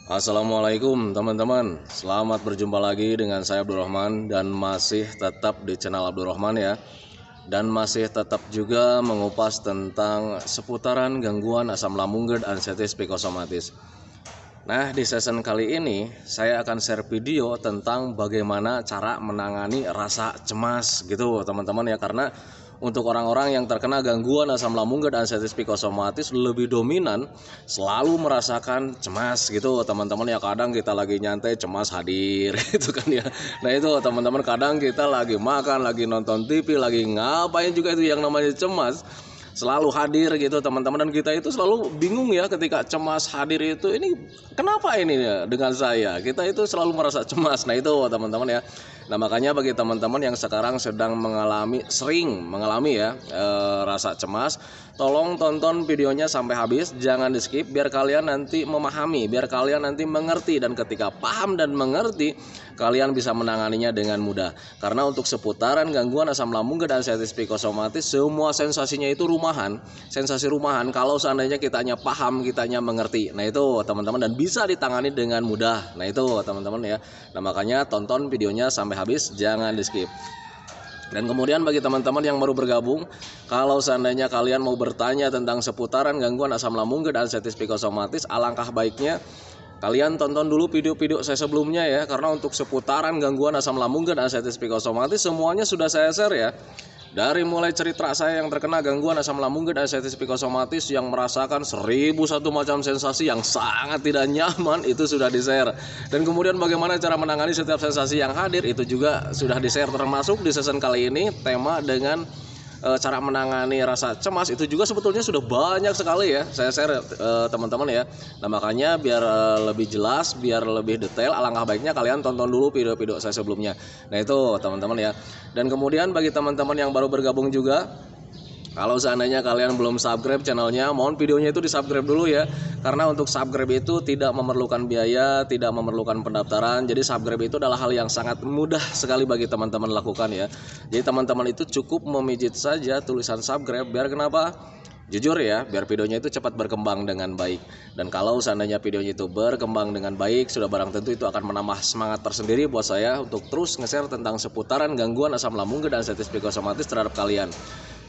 Assalamualaikum teman-teman, selamat berjumpa lagi dengan saya Abdurrahman dan masih tetap di channel Abdurrahman ya. Dan masih tetap juga mengupas tentang seputaran gangguan asam lambung GERD anestesi psikosomatis. Nah, di season kali ini saya akan share video tentang bagaimana cara menangani rasa cemas gitu teman-teman ya. Karena untuk orang-orang yang terkena gangguan asam lambung GERD anestesi psikosomatis lebih dominan selalu merasakan cemas gitu teman-teman ya. Kadang kita lagi nyantai cemas hadir gitu kan ya. Nah itu teman-teman, kadang kita lagi makan, lagi nonton TV, lagi ngapain juga itu yang namanya cemas selalu hadir gitu teman-teman. Dan kita itu selalu bingung ya ketika cemas hadir itu, ini kenapa ini ya dengan saya, kita itu selalu merasa cemas. Nah itu teman-teman ya. Nah makanya bagi teman-teman yang sekarang sedang sering mengalami ya rasa cemas, tolong tonton videonya sampai habis, jangan di skip biar kalian nanti memahami, biar kalian nanti mengerti, dan ketika paham dan mengerti kalian bisa menanganinya dengan mudah. Karena untuk seputaran gangguan asam lambung GERD anestesi psikosomatis, semua sensasinya itu sensasi rumahan kalau seandainya kitanya paham, kitanya mengerti. Nah itu teman-teman, dan bisa ditangani dengan mudah. Nah itu teman-teman ya. Nah makanya tonton videonya sampai habis, jangan di skip. Dan kemudian bagi teman-teman yang baru bergabung, kalau seandainya kalian mau bertanya tentang seputaran gangguan asam lambung GERD anestesi psikosomatis, alangkah baiknya kalian tonton dulu video-video saya sebelumnya ya. Karena untuk seputaran gangguan asam lambung GERD anestesi psikosomatis semuanya sudah saya share ya. Dari mulai cerita saya yang terkena gangguan asam lambung GERD anestesi psikosomatis yang merasakan 1001 macam sensasi yang sangat tidak nyaman, itu sudah di-share. Dan kemudian bagaimana cara menangani setiap sensasi yang hadir, itu juga sudah di-share. Termasuk di season kali ini tema dengan cara menangani rasa cemas, itu juga sebetulnya sudah banyak sekali ya saya share teman-teman ya. Nah makanya biar lebih jelas, biar lebih detail, alangkah baiknya kalian tonton dulu video-video saya sebelumnya. Nah itu teman-teman ya. Dan kemudian bagi teman-teman yang baru bergabung juga, kalau seandainya kalian belum subscribe channelnya, mohon videonya itu di subscribe dulu ya. Karena untuk subscribe itu tidak memerlukan biaya, tidak memerlukan pendaftaran. Jadi subscribe itu adalah hal yang sangat mudah sekali bagi teman-teman lakukan ya. Jadi teman-teman itu cukup memijit saja tulisan subscribe. Biar kenapa? Jujur ya, biar videonya itu cepat berkembang dengan baik. Dan kalau seandainya videonya itu berkembang dengan baik, sudah barang tentu itu akan menambah semangat tersendiri buat saya untuk terus nge-share tentang seputaran gangguan asam lambung GERD anestesi psikosomatis terhadap kalian.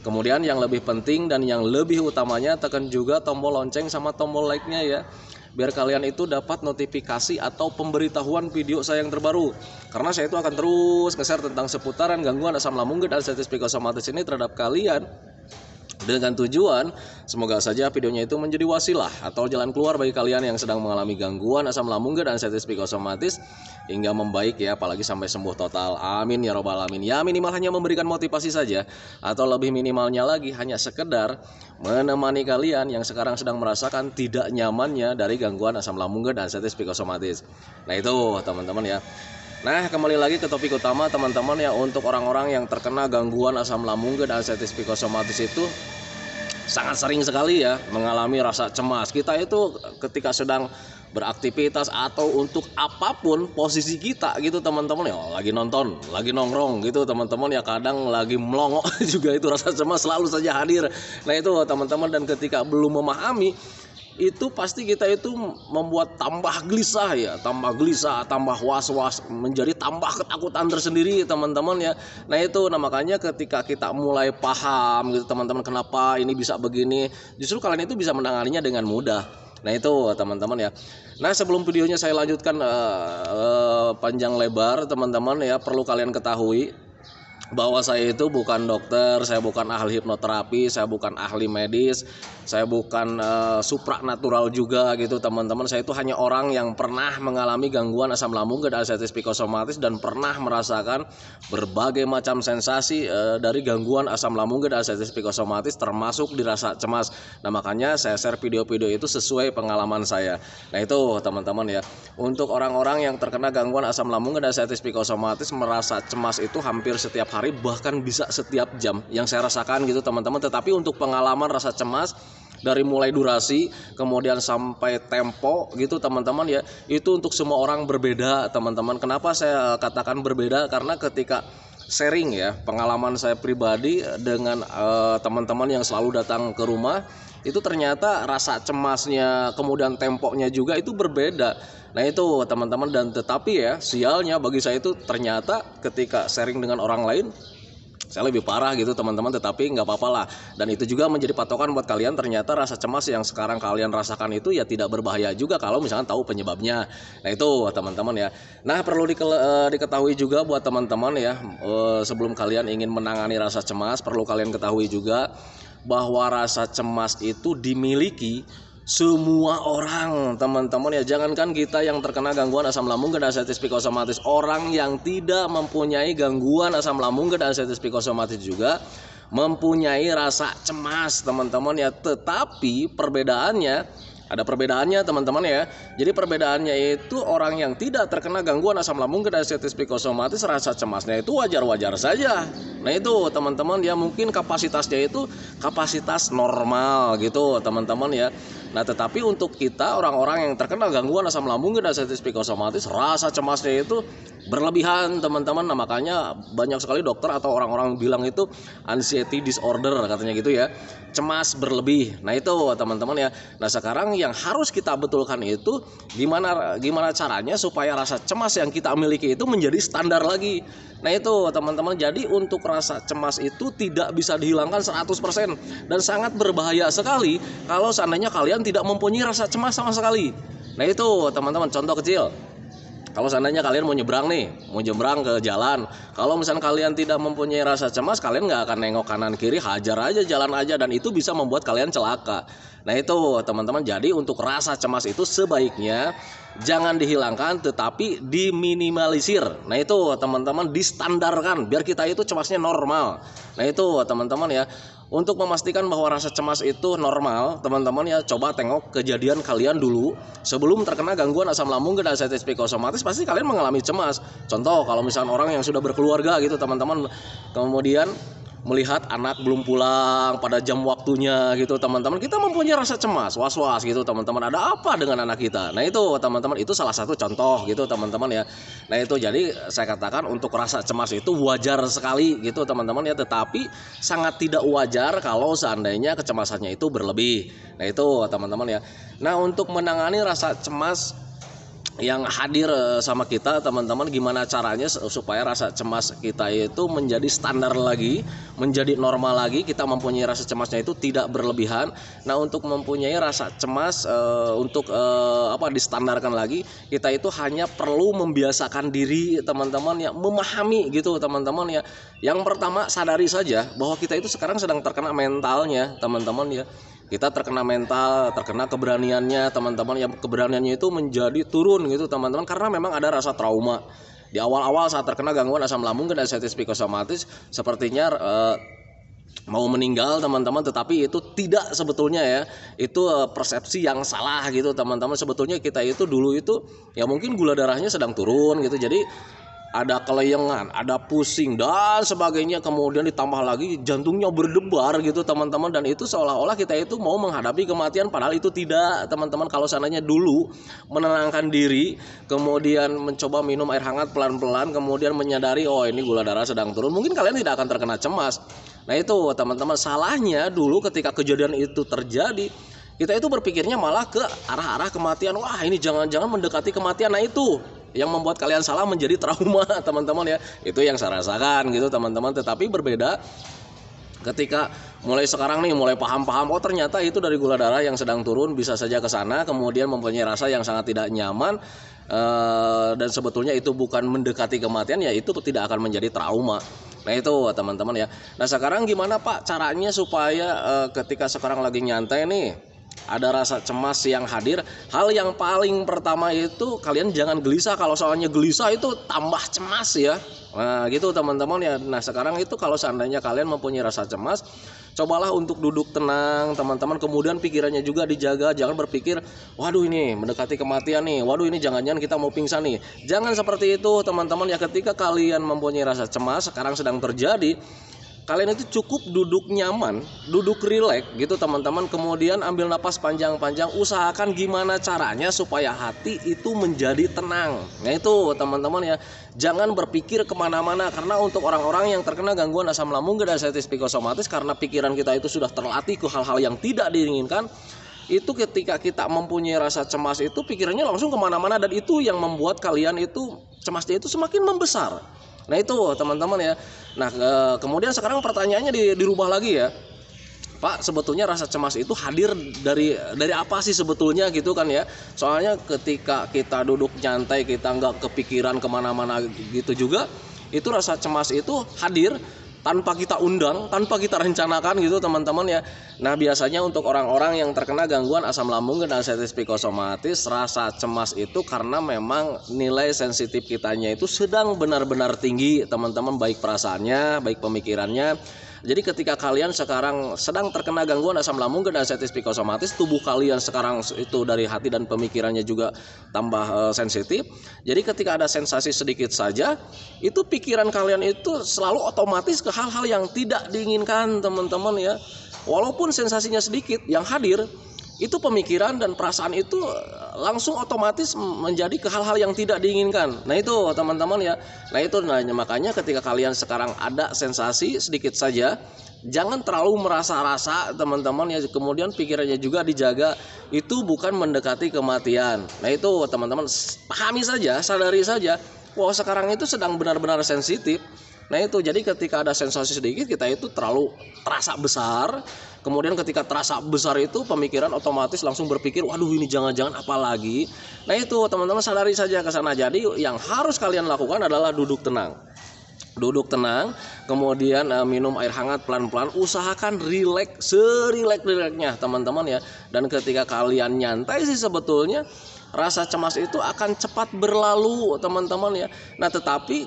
Kemudian yang lebih penting dan yang lebih utamanya, tekan juga tombol lonceng sama tombol like-nya ya. Biar kalian itu dapat notifikasi atau pemberitahuan video saya yang terbaru. Karena saya itu akan terus nge-share tentang seputaran gangguan asam lambung GERD anestesi psikosomatis ini terhadap kalian, dengan tujuan semoga saja videonya itu menjadi wasilah atau jalan keluar bagi kalian yang sedang mengalami gangguan asam lambung GERD anestesi psikosomatis hingga membaik ya, apalagi sampai sembuh total. Amin ya robbal alamin. Ya minimal hanya memberikan motivasi saja, atau lebih minimalnya lagi hanya sekedar menemani kalian yang sekarang sedang merasakan tidak nyamannya dari gangguan asam lambung GERD anestesi psikosomatis. Nah itu teman-teman ya. Nah kembali lagi ke topik utama teman-teman ya. Untuk orang-orang yang terkena gangguan asam lambung GERD anestesi psikosomatis itu sangat sering sekali ya mengalami rasa cemas. Kita itu ketika sedang beraktivitas atau untuk apapun posisi kita gitu teman-teman ya, lagi nonton, lagi nongkrong gitu teman-teman ya, kadang lagi melongo juga itu rasa cemas selalu saja hadir. Nah itu teman-teman, dan ketika belum memahami itu pasti kita itu membuat tambah gelisah, tambah was-was, menjadi tambah ketakutan tersendiri teman-teman ya. Nah itu, nah makanya ketika kita mulai paham gitu teman-teman, kenapa ini bisa begini, justru kalian itu bisa menanganinya dengan mudah. Nah itu teman-teman ya. Nah sebelum videonya saya lanjutkan panjang lebar teman-teman ya, perlu kalian ketahui bahwa saya itu bukan dokter, saya bukan ahli hipnoterapi, saya bukan ahli medis, saya bukan supranatural juga gitu teman-teman. Saya itu hanya orang yang pernah mengalami gangguan asam lambung GERD anestesi psikosomatis dan pernah merasakan berbagai macam sensasi dari gangguan asam lambung GERD anestesi psikosomatis, termasuk dirasa cemas. Nah makanya saya share video-video itu sesuai pengalaman saya. Nah itu teman-teman ya. Untuk orang-orang yang terkena gangguan asam lambung GERD anestesi psikosomatis, merasa cemas itu hampir setiap hari, bahkan bisa setiap jam yang saya rasakan gitu teman-teman. Tetapi untuk pengalaman rasa cemas dari mulai durasi kemudian sampai tempo gitu teman-teman ya, itu untuk semua orang berbeda teman-teman. Kenapa saya katakan berbeda? Karena ketika sharing ya pengalaman saya pribadi dengan teman-teman yang selalu datang ke rumah, itu ternyata rasa cemasnya kemudian tempoknya juga itu berbeda. Nah itu teman-teman, dan tetapi ya sialnya bagi saya itu ternyata ketika sharing dengan orang lain saya lebih parah gitu teman-teman, tetapi nggak apa-apa lah. Dan itu juga menjadi patokan buat kalian, ternyata rasa cemas yang sekarang kalian rasakan itu ya tidak berbahaya juga kalau misalnya tahu penyebabnya. Nah itu teman-teman ya. Nah perlu diketahui juga buat teman-teman ya, sebelum kalian ingin menangani rasa cemas, perlu kalian ketahui juga bahwa rasa cemas itu dimiliki semua orang teman-teman ya. Jangankan kita yang terkena gangguan asam lambung dan ascites psikosomatis, orang yang tidak mempunyai gangguan asam lambung dan ascites psikosomatis juga mempunyai rasa cemas teman-teman ya. Tetapi ada perbedaannya teman-teman ya. Jadi perbedaannya itu orang yang tidak terkena gangguan asam lambung dan ascites psikosomatis rasa cemasnya itu wajar-wajar saja. Nah itu teman-teman ya, mungkin kapasitasnya itu kapasitas normal gitu teman-teman ya. Nah tetapi untuk kita orang-orang yang terkena gangguan asam lambung dan ascites psikosomatis rasa cemasnya itu berlebihan teman-teman. Nah makanya banyak sekali dokter atau orang-orang bilang itu anxiety disorder katanya gitu ya, cemas berlebih. Nah itu teman-teman ya. Nah sekarang yang harus kita betulkan itu gimana caranya supaya rasa cemas yang kita miliki itu menjadi standar lagi. Nah itu teman-teman, jadi untuk rasa cemas itu tidak bisa dihilangkan 100% dan sangat berbahaya sekali kalau seandainya kalian tidak mempunyai rasa cemas sama sekali. Nah itu teman-teman, contoh kecil. Kalau seandainya kalian mau nyebrang ke jalan, kalau misalnya kalian tidak mempunyai rasa cemas, kalian nggak akan nengok kanan kiri, hajar aja, jalan aja, dan itu bisa membuat kalian celaka. Nah itu teman-teman, jadi untuk rasa cemas itu sebaiknya jangan dihilangkan tetapi diminimalisir. Nah itu teman-teman, distandarkan biar kita itu cemasnya normal. Nah itu teman-teman ya. Untuk memastikan bahwa rasa cemas itu normal, teman-teman ya, coba tengok kejadian kalian dulu sebelum terkena gangguan asam lambung dan ascites psikosomatis, pasti kalian mengalami cemas. Contoh kalau misalnya orang yang sudah berkeluarga gitu teman-teman, kemudian melihat anak belum pulang pada jam waktunya gitu teman-teman, kita mempunyai rasa cemas, was-was gitu teman-teman, ada apa dengan anak kita. Nah itu teman-teman, itu salah satu contoh gitu teman-teman ya. Nah itu jadi saya katakan untuk rasa cemas itu wajar sekali gitu teman-teman ya, tetapi sangat tidak wajar kalau seandainya kecemasannya itu berlebih. Nah itu teman-teman ya. Nah untuk menangani rasa cemas yang hadir sama kita teman-teman, gimana caranya supaya rasa cemas kita itu menjadi standar lagi, menjadi normal lagi, kita mempunyai rasa cemasnya itu tidak berlebihan. Nah untuk mempunyai rasa cemas distandarkan lagi, kita itu hanya perlu membiasakan diri teman-teman ya, memahami gitu teman-teman ya. Yang pertama, sadari saja bahwa kita itu sekarang sedang terkena mentalnya teman-teman ya. Kita terkena mental, terkena keberaniannya teman-teman, yang keberaniannya itu menjadi turun gitu teman-teman, karena memang ada rasa trauma di awal-awal saat terkena gangguan asam lambung dan ascites psikosomatis, sepertinya mau meninggal teman-teman, tetapi itu tidak sebetulnya ya, itu persepsi yang salah gitu teman-teman. Sebetulnya kita itu dulu itu ya mungkin gula darahnya sedang turun gitu, jadi ada kelayangan, ada pusing dan sebagainya, kemudian ditambah lagi jantungnya berdebar gitu teman-teman, dan itu seolah-olah kita itu mau menghadapi kematian, padahal itu tidak teman-teman. Kalau seandainya dulu menenangkan diri, kemudian mencoba minum air hangat pelan-pelan, kemudian menyadari oh ini gula darah sedang turun, mungkin kalian tidak akan terkena cemas. Nah itu teman-teman, salahnya dulu ketika kejadian itu terjadi, kita itu berpikirnya malah ke arah-arah kematian. Wah ini jangan-jangan mendekati kematian. Nah itu yang membuat kalian salah, menjadi trauma teman-teman ya. Itu yang saya rasakan gitu teman-teman. Tetapi berbeda ketika mulai sekarang nih, mulai paham-paham, oh ternyata itu dari gula darah yang sedang turun, bisa saja ke sana, kemudian mempunyai rasa yang sangat tidak nyaman, dan sebetulnya itu bukan mendekati kematian, ya itu tidak akan menjadi trauma. Nah itu teman-teman ya. Nah sekarang gimana Pak caranya supaya ketika sekarang lagi nyantai nih, ada rasa cemas yang hadir? Hal yang paling pertama itu kalian jangan gelisah. Kalau soalnya gelisah itu tambah cemas ya. Nah gitu teman-teman ya. Nah sekarang itu kalau seandainya kalian mempunyai rasa cemas, cobalah untuk duduk tenang teman-teman. Kemudian pikirannya juga dijaga. Jangan berpikir, waduh ini mendekati kematian nih, waduh ini jangan-jangan kita mau pingsan nih. Jangan seperti itu teman-teman ya. Ketika kalian mempunyai rasa cemas sekarang sedang terjadi, kalian itu cukup duduk nyaman, duduk rileks gitu teman-teman. Kemudian ambil napas panjang-panjang, usahakan gimana caranya supaya hati itu menjadi tenang. Nah itu teman-teman ya, jangan berpikir kemana-mana. Karena untuk orang-orang yang terkena gangguan asam lambung dan anxiety psikosomatis, karena pikiran kita itu sudah terlatih ke hal-hal yang tidak diinginkan, itu ketika kita mempunyai rasa cemas itu pikirannya langsung kemana-mana, dan itu yang membuat kalian itu cemasnya itu semakin membesar. Nah itu teman-teman ya. Nah kemudian sekarang pertanyaannya dirubah lagi ya, Pak, sebetulnya rasa cemas itu hadir dari apa sih sebetulnya gitu kan ya. Soalnya ketika kita duduk nyantai, kita nggak kepikiran kemana-mana gitu juga, itu rasa cemas itu hadir tanpa kita undang, tanpa kita rencanakan gitu teman-teman ya. Nah biasanya untuk orang-orang yang terkena gangguan asam lambung dan anxiety psikosomatis, rasa cemas itu karena memang nilai sensitif kitanya itu sedang benar-benar tinggi teman-teman, baik perasaannya, baik pemikirannya. Jadi ketika kalian sekarang sedang terkena gangguan asam lambung dan anxiety psikosomatis, tubuh kalian sekarang itu dari hati dan pemikirannya juga tambah sensitif. Jadi ketika ada sensasi sedikit saja, itu pikiran kalian itu selalu otomatis ke hal-hal yang tidak diinginkan teman-teman ya. Walaupun sensasinya sedikit, yang hadir itu pemikiran dan perasaan itu langsung otomatis menjadi ke hal-hal yang tidak diinginkan. Nah itu teman-teman ya. Nah itu makanya ketika kalian sekarang ada sensasi sedikit saja, jangan terlalu merasa-rasa teman-teman ya. Kemudian pikirannya juga dijaga, itu bukan mendekati kematian. Nah itu teman-teman, pahami saja, sadari saja bahwa sekarang itu sedang benar-benar sensitif. Nah itu, jadi ketika ada sensasi sedikit, kita itu terlalu terasa besar. Kemudian ketika terasa besar itu pemikiran otomatis langsung berpikir, waduh ini jangan-jangan apa lagi. Nah itu teman-teman, sadari saja ke sana. Jadi yang harus kalian lakukan adalah duduk tenang. Duduk tenang, kemudian minum air hangat pelan-pelan, usahakan rileks, serileks-rileksnya teman-teman ya. Dan ketika kalian nyantai sih sebetulnya rasa cemas itu akan cepat berlalu teman-teman ya. Nah tetapi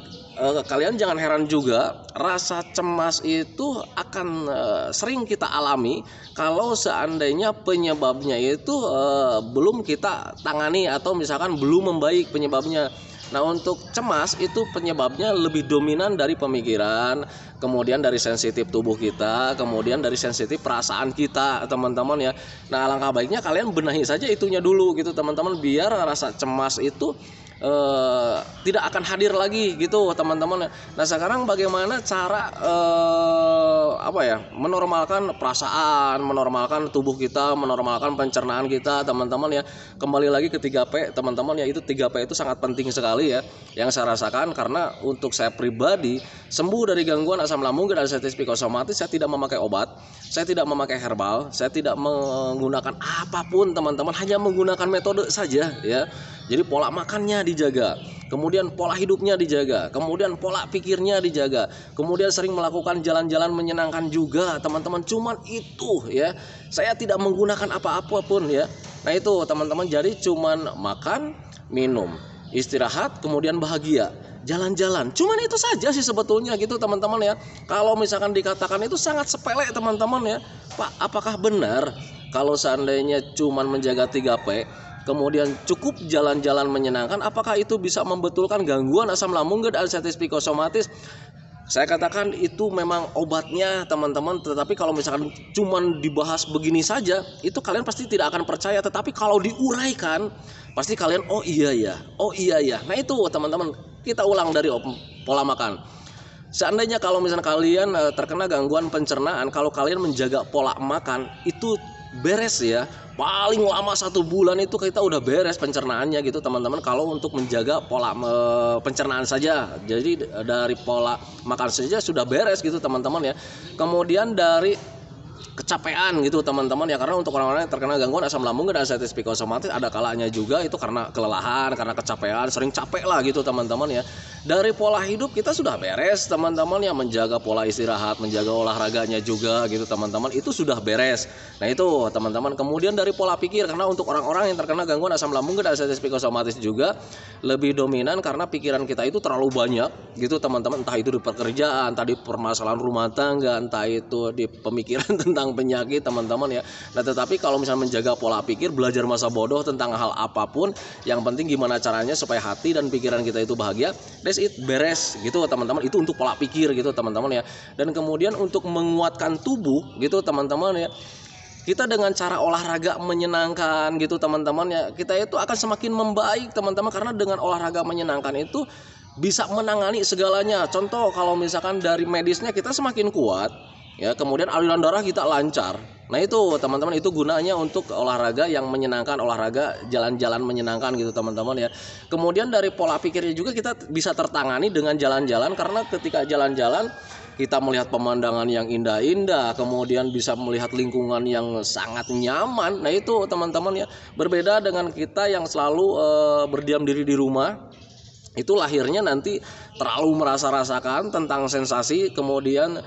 kalian jangan heran juga, rasa cemas itu akan sering kita alami kalau seandainya penyebabnya itu belum kita tangani atau misalkan belum membaik penyebabnya. Nah untuk cemas itu penyebabnya lebih dominan dari pemikiran, kemudian dari sensitif tubuh kita, kemudian dari sensitif perasaan kita teman-teman ya. Nah alangkah baiknya kalian benahi saja itunya dulu gitu teman-teman, biar rasa cemas itu tidak akan hadir lagi gitu teman-teman. Nah sekarang bagaimana cara menormalkan perasaan, menormalkan tubuh kita, menormalkan pencernaan kita teman-teman ya. Kembali lagi ke 3P teman-teman ya, itu 3P itu sangat penting sekali ya yang saya rasakan. Karena untuk saya pribadi sembuh dari gangguan asam lambung dan anxiety psikosomatis, saya tidak memakai obat, saya tidak memakai herbal, saya tidak menggunakan apapun teman-teman, hanya menggunakan metode saja ya. Jadi pola makannya dijaga, kemudian pola hidupnya dijaga, kemudian pola pikirnya dijaga, kemudian sering melakukan jalan-jalan menyenangkan juga teman-teman. Cuman itu ya, saya tidak menggunakan apa-apa pun ya. Nah itu teman-teman, jadi cuman makan, minum, istirahat, kemudian bahagia, jalan-jalan. Cuman itu saja sih sebetulnya gitu teman-teman ya. Kalau misalkan dikatakan itu sangat sepele teman-teman ya, Pak, apakah benar kalau seandainya cuman menjaga 3P kemudian cukup jalan-jalan menyenangkan, apakah itu bisa membetulkan gangguan asam lambung dan anxiety psikosomatis? Saya katakan itu memang obatnya teman-teman. Tetapi kalau misalkan cuman dibahas begini saja, itu kalian pasti tidak akan percaya. Tetapi kalau diuraikan, pasti kalian oh iya ya. Nah itu teman-teman, kita ulang dari pola makan. Seandainya kalau misalkan kalian terkena gangguan pencernaan, kalau kalian menjaga pola makan itu beres ya, paling lama 1 bulan itu kita udah beres pencernaannya gitu teman-teman. Kalau untuk menjaga pola pencernaan saja, jadi dari pola makan saja sudah beres gitu teman-teman ya. Kemudian dari kecapean gitu teman-teman ya, karena untuk orang-orang yang terkena gangguan asam lambung dan anxiety psikosomatis ada kalanya juga itu karena kelelahan, karena kecapean, sering capek lah gitu teman-teman ya. Dari pola hidup kita sudah beres teman-teman ya, menjaga pola istirahat, menjaga olahraganya juga gitu teman-teman, itu sudah beres. Nah itu teman-teman. Kemudian dari pola pikir, karena untuk orang-orang yang terkena gangguan asam lambung dan anxiety psikosomatis juga lebih dominan karena pikiran kita itu terlalu banyak gitu teman-teman, entah itu di pekerjaan, entah di permasalahan rumah tangga, entah itu di pemikiran tentang penyakit teman-teman ya. Nah tetapi kalau misalnya menjaga pola pikir, belajar masa bodoh tentang hal apapun, yang penting gimana caranya supaya hati dan pikiran kita itu bahagia. That's beres gitu teman-teman. Itu untuk pola pikir gitu teman-teman ya. Dan kemudian untuk menguatkan tubuh gitu teman-teman ya, kita dengan cara olahraga menyenangkan gitu teman-teman ya, kita itu akan semakin membaik teman-teman, karena dengan olahraga menyenangkan itu bisa menangani segalanya. Contoh kalau misalkan dari medisnya kita semakin kuat ya, kemudian aliran darah kita lancar. Nah itu teman-teman, itu gunanya untuk olahraga yang menyenangkan, olahraga jalan-jalan menyenangkan gitu teman-teman ya. Kemudian dari pola pikirnya juga kita bisa tertangani dengan jalan-jalan, karena ketika jalan-jalan kita melihat pemandangan yang indah-indah, kemudian bisa melihat lingkungan yang sangat nyaman. Nah itu teman-teman ya, berbeda dengan kita yang selalu berdiam diri di rumah. Itu lahirnya nanti terlalu merasa-rasakan tentang sensasi, kemudian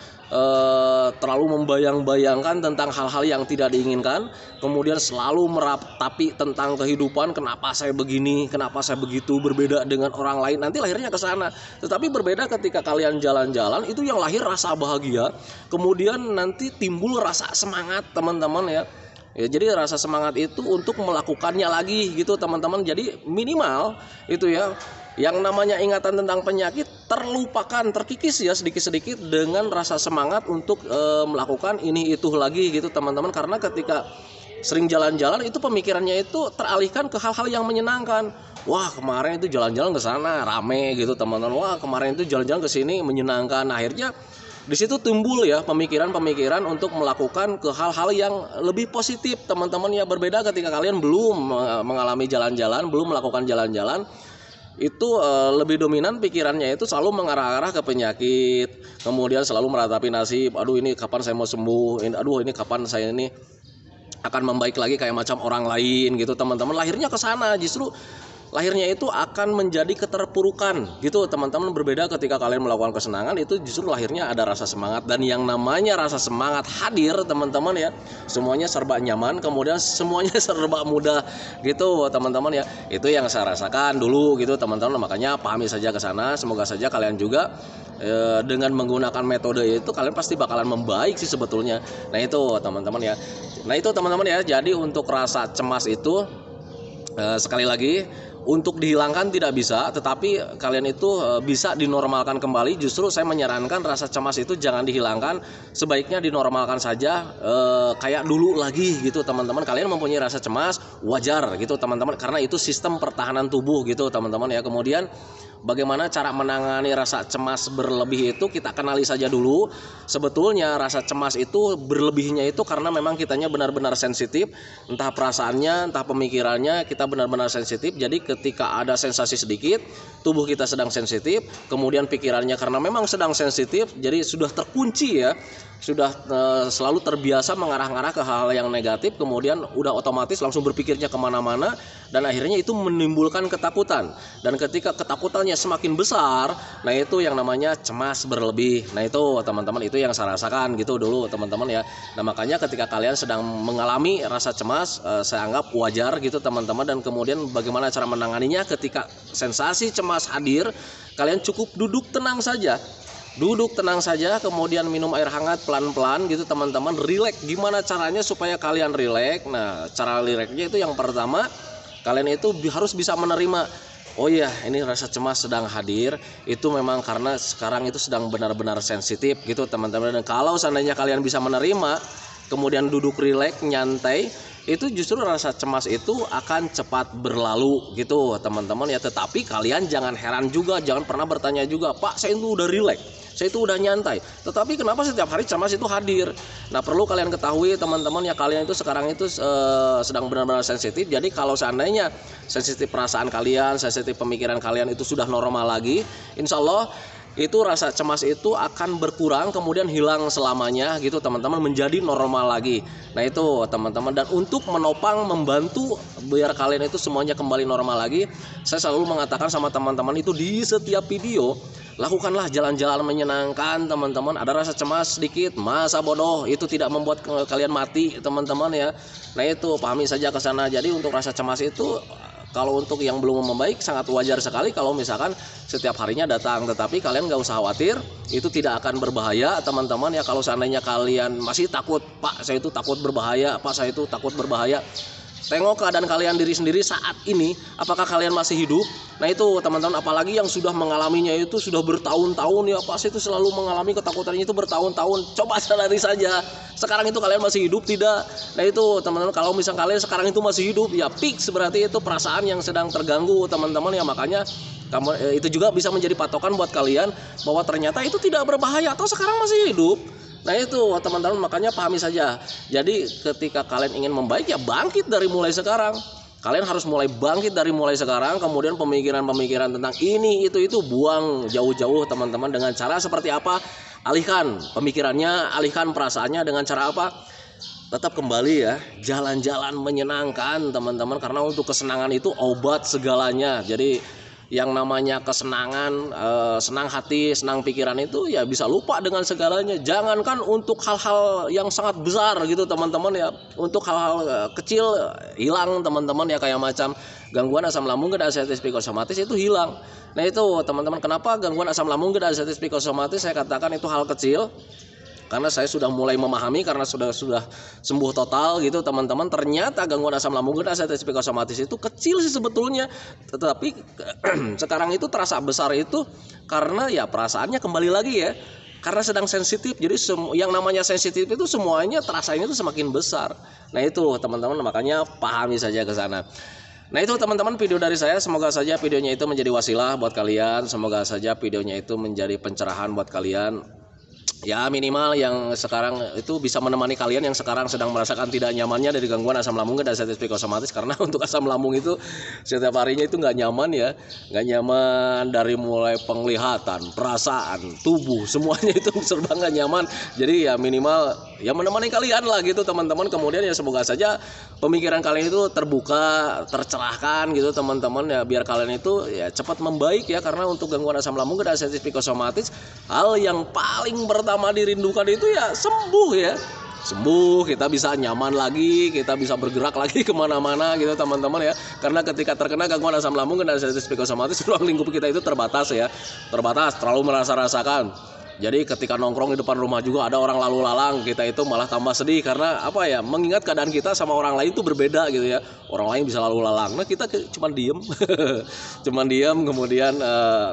terlalu membayang-bayangkan tentang hal-hal yang tidak diinginkan, kemudian selalu meratapi tentang kehidupan, kenapa saya begini, kenapa saya begitu, berbeda dengan orang lain, nanti lahirnya ke sana. Tetapi berbeda ketika kalian jalan-jalan, itu yang lahir rasa bahagia, kemudian nanti timbul rasa semangat teman-teman ya. Ya, jadi rasa semangat itu untuk melakukannya lagi gitu teman-teman. Jadi minimal itu ya, yang namanya ingatan tentang penyakit terlupakan, terkikis ya sedikit-sedikit dengan rasa semangat untuk melakukan ini itu lagi gitu teman-teman. Karena ketika sering jalan-jalan itu pemikirannya itu teralihkan ke hal-hal yang menyenangkan. Wah kemarin itu jalan-jalan ke sana rame gitu teman-teman. Wah kemarin itu jalan-jalan ke sini menyenangkan. Nah, akhirnya di situ timbul ya pemikiran-pemikiran untuk melakukan ke hal-hal yang lebih positif teman-teman ya. Berbeda ketika kalian belum mengalami jalan-jalan, belum melakukan jalan-jalan, itu lebih dominan pikirannya itu selalu mengarah-arah ke penyakit, kemudian selalu meratapi nasib, aduh ini kapan saya mau sembuh, aduh ini kapan saya ini akan membaik lagi kayak macam orang lain gitu teman-teman. Lahirnya ke sana, justru lahirnya itu akan menjadi keterpurukan gitu teman-teman. Berbeda ketika kalian melakukan kesenangan, itu justru lahirnya ada rasa semangat. Dan yang namanya rasa semangat hadir teman-teman ya, semuanya serba nyaman, kemudian semuanya serba mudah gitu teman-teman ya. Itu yang saya rasakan dulu gitu teman-teman. Makanya pahami saja ke sana. Semoga saja kalian juga dengan menggunakan metode itu kalian pasti bakalan membaik sih sebetulnya. Nah itu teman-teman ya. Nah itu teman-teman ya. Jadi untuk rasa cemas itu sekali lagi, untuk dihilangkan tidak bisa, tetapi kalian itu bisa dinormalkan kembali. Justru saya menyarankan rasa cemas itu jangan dihilangkan, sebaiknya dinormalkan saja kayak dulu lagi gitu teman-teman. Kalian mempunyai rasa cemas, wajar gitu teman-teman, karena itu sistem pertahanan tubuh gitu teman-teman ya. Kemudian bagaimana cara menangani rasa cemas berlebih itu kita kenali saja dulu. Sebetulnya rasa cemas itu berlebihnya itu karena memang kitanya benar-benar sensitif, entah perasaannya, entah pemikirannya, kita benar-benar sensitif. Jadi ketika ada sensasi sedikit, tubuh kita sedang sensitif, kemudian pikirannya karena memang sedang sensitif, jadi sudah terkunci ya, sudah selalu terbiasa mengarah-arah ke hal yang negatif, kemudian udah otomatis langsung berpikirnya kemana-mana, dan akhirnya itu menimbulkan ketakutan. Dan ketika ketakutannya semakin besar, nah itu yang namanya cemas berlebih. Nah itu teman-teman, itu yang saya rasakan gitu dulu teman-teman ya. Nah makanya ketika kalian sedang mengalami rasa cemas, saya anggap wajar gitu teman-teman. Dan kemudian bagaimana cara menanganinya ketika sensasi cemas hadir, kalian cukup duduk tenang saja. Duduk tenang saja, kemudian minum air hangat pelan-pelan gitu teman-teman. Rileks, gimana caranya supaya kalian rileks? Nah cara rileksnya itu yang pertama, kalian itu harus bisa menerima, oh iya ini rasa cemas sedang hadir, itu memang karena sekarang itu sedang benar-benar sensitif gitu teman-teman. Dan kalau seandainya kalian bisa menerima, kemudian duduk rileks, nyantai, itu justru rasa cemas itu akan cepat berlalu gitu teman-teman ya. Tetapi kalian jangan heran juga, jangan pernah bertanya juga, Pak saya itu udah rileks, saya itu udah nyantai, tetapi kenapa setiap hari cemas itu hadir? Nah perlu kalian ketahui teman-teman ya, kalian itu sekarang itu sedang benar-benar sensitif. Jadi kalau seandainya sensitif perasaan kalian, sensitif pemikiran kalian itu sudah normal lagi, insya Allah itu rasa cemas itu akan berkurang, kemudian hilang selamanya gitu teman-teman, menjadi normal lagi. Nah itu teman-teman, dan untuk menopang, membantu biar kalian itu semuanya kembali normal lagi, saya selalu mengatakan sama teman-teman itu di setiap video, lakukanlah jalan-jalan menyenangkan teman-teman. Ada rasa cemas sedikit, masa bodoh, itu tidak membuat kalian mati teman-teman ya. Nah itu pahami saja ke sana. Jadi untuk rasa cemas itu, kalau untuk yang belum membaik sangat wajar sekali kalau misalkan setiap harinya datang. Tetapi kalian gak usah khawatir, itu tidak akan berbahaya teman-teman ya. Kalau seandainya kalian masih takut, Pak saya itu takut berbahaya, Pak saya itu takut berbahaya, tengok keadaan kalian diri sendiri saat ini, apakah kalian masih hidup? Nah itu teman-teman, apalagi yang sudah mengalaminya itu sudah bertahun-tahun ya, pasti itu selalu mengalami ketakutan itu bertahun-tahun. Coba sadari saja, sekarang itu kalian masih hidup tidak? Nah itu teman-teman, kalau misal kalian sekarang itu masih hidup, ya fix berarti itu perasaan yang sedang terganggu teman-teman ya. Makanya itu juga bisa menjadi patokan buat kalian bahwa ternyata itu tidak berbahaya atau sekarang masih hidup. Nah itu teman-teman, makanya pahami saja. Jadi ketika kalian ingin membaik ya bangkit dari mulai sekarang. Kalian harus mulai bangkit dari mulai sekarang. Kemudian pemikiran-pemikiran tentang ini itu buang jauh-jauh teman-teman. Dengan cara seperti apa? Alihkan pemikirannya, alihkan perasaannya dengan cara apa? Tetap kembali ya, jalan-jalan menyenangkan teman-teman. Karena untuk kesenangan itu obat segalanya. Jadi yang namanya kesenangan, senang hati, senang pikiran itu ya bisa lupa dengan segalanya. Jangankan untuk hal-hal yang sangat besar gitu teman-teman ya, untuk hal-hal kecil hilang teman-teman ya, kayak macam gangguan asam lambung dan arteritis psikosomatis itu hilang. Nah itu teman-teman, kenapa gangguan asam lambung dan arteritis psikosomatis saya katakan itu hal kecil? Karena saya sudah mulai memahami, karena sudah sembuh total gitu teman-teman. Ternyata gangguan asam lambung dan arteritis psikosomatis itu kecil sih sebetulnya, tetapi sekarang itu terasa besar itu karena ya perasaannya kembali lagi ya, karena sedang sensitif. Jadi yang namanya sensitif itu semuanya terasanya itu semakin besar. Nah itu teman-teman, makanya pahami saja ke sana. Nah itu teman-teman video dari saya, semoga saja videonya itu menjadi wasilah buat kalian, semoga saja videonya itu menjadi pencerahan buat kalian. Ya minimal yang sekarang itu bisa menemani kalian yang sekarang sedang merasakan tidak nyamannya dari gangguan asam lambung dan arteritis psikosomatis. Karena untuk asam lambung itu setiap harinya itu nggak nyaman ya, nggak nyaman dari mulai penglihatan, perasaan, tubuh, semuanya itu serba nggak nyaman. Jadi ya minimal ya menemani kalian lah gitu teman-teman. Kemudian ya semoga saja pemikiran kalian itu terbuka, tercerahkan gitu teman-teman ya, biar kalian itu ya cepat membaik ya. Karena untuk gangguan asam lambung dan arteritis psikosomatis, hal yang paling pertama dirindukan itu ya sembuh ya, sembuh, kita bisa nyaman lagi, kita bisa bergerak lagi kemana-mana gitu teman-teman ya. Karena ketika terkena gangguan asam lambung dan arteritis psikosomatis, ruang lingkup kita itu terbatas ya, terbatas, terlalu merasa-rasakan. Jadi ketika nongkrong di depan rumah juga ada orang lalu lalang, kita itu malah tambah sedih. Karena apa ya, mengingat keadaan kita sama orang lain itu berbeda gitu ya. Orang lain bisa lalu lalang, nah kita cuma diem cuman diem, kemudian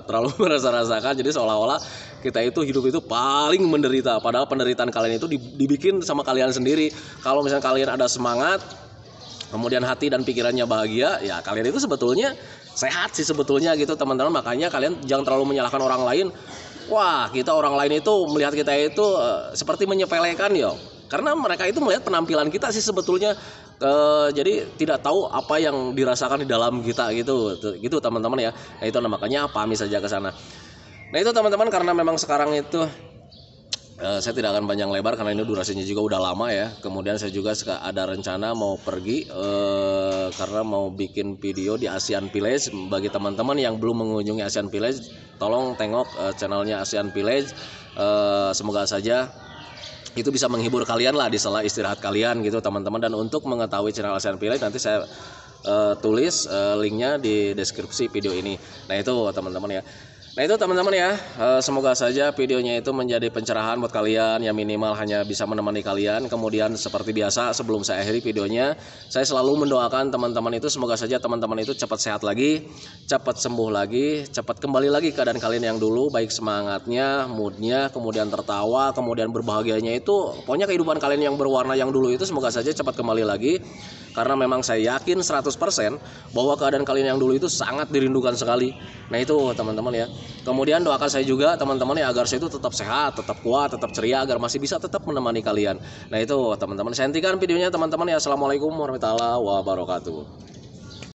terlalu merasa-rasakan. Jadi seolah-olah kita itu hidup itu paling menderita, padahal penderitaan kalian itu dibikin sama kalian sendiri. Kalau misalnya kalian ada semangat, kemudian hati dan pikirannya bahagia, ya kalian itu sebetulnya sehat sih sebetulnya gitu teman-teman. Makanya kalian jangan terlalu menyalahkan orang lain. Wah, kita orang lain itu melihat kita itu seperti menyepelekan ya. Karena mereka itu melihat penampilan kita sih sebetulnya, jadi tidak tahu apa yang dirasakan di dalam kita gitu teman-teman ya. Nah itu makanya pahami saja ke sana. Nah itu teman-teman, karena memang sekarang itu saya tidak akan panjang lebar karena ini durasinya juga udah lama ya. Kemudian saya juga ada rencana mau pergi karena mau bikin video di Asian Village. Bagi teman-teman yang belum mengunjungi Asian Village, tolong tengok channelnya Asian Village. Semoga saja itu bisa menghibur kalian lah di sela istirahat kalian gitu teman-teman. Dan untuk mengetahui channel Asian Village nanti saya tulis linknya di deskripsi video ini. Nah itu teman-teman ya. Nah itu teman-teman ya, semoga saja videonya itu menjadi pencerahan buat kalian, yang minimal hanya bisa menemani kalian. Kemudian seperti biasa sebelum saya akhiri videonya, saya selalu mendoakan teman-teman itu, semoga saja teman-teman itu cepat sehat lagi, cepat sembuh lagi, cepat kembali lagi keadaan kalian yang dulu, baik semangatnya, moodnya, kemudian tertawa, kemudian berbahagianya itu, pokoknya kehidupan kalian yang berwarna yang dulu itu semoga saja cepat kembali lagi. Karena memang saya yakin 100% bahwa keadaan kalian yang dulu itu sangat dirindukan sekali. Nah itu teman-teman ya. Kemudian doakan saya juga teman-teman ya, agar saya itu tetap sehat, tetap kuat, tetap ceria, agar masih bisa tetap menemani kalian. Nah itu teman-teman, saya hentikan videonya teman-teman ya. Assalamualaikum warahmatullahi wabarakatuh.